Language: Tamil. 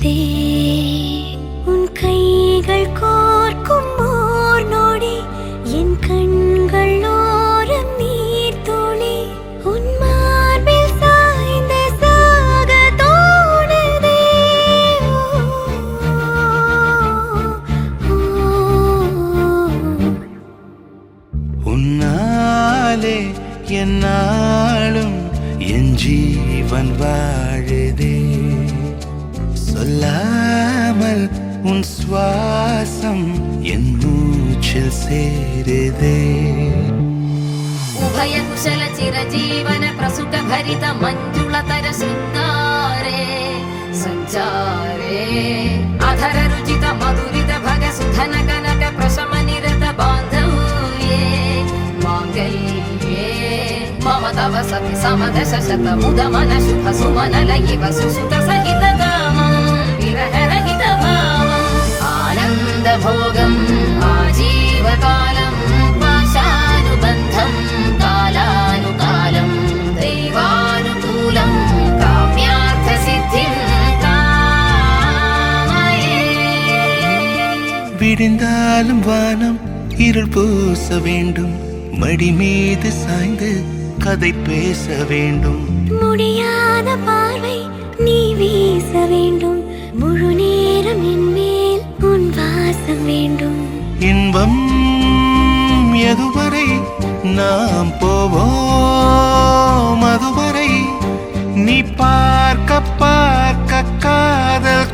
தோணுதே உன் கைகள் கோர்க்கும் ஓர் நொடி என் கண்கள் ஓரம் நீர் துளி உன் மார்பில் சாய்ந்த சாக தோணுதே உன்னாலே என்னாலும் என் ஜீவன் வாழுதே சொல்லாமல் உன் சுவாசம் என் மூச்சில் சேருதே உபய குஷல சிரஜீவன பிரசுக பரித மஞ்சுளதர சிங்காரே சஞ்சாரே அதர ருச்சித மதுரித भग सुधन कनक प्रशम निरत बांधव्ये मांगल्ये मम तव सति समदश शत मुद मन शुभ सुमन लयिव सुसुत सहित कामं विरह रहित भावं आनंद भोगं आजीवकालं पाशानुबन्धं कालानुकालं दैवानुकूलं काम्यार्थ सिद्धिं விடிந்தாலும் வானம் இருள் பூச வேண்டும் மடி மீது சாய்ந்து கதை பேச வேண்டும் முடியாத பார்வை நீ வீச வேண்டும் முழு நேரம் என் மேல் உன் வாசம் வேண்டும் இன்பம் எதுவரை நாம் போவோம் அதுவரை நீ பார்க்க பார்க்க காதல்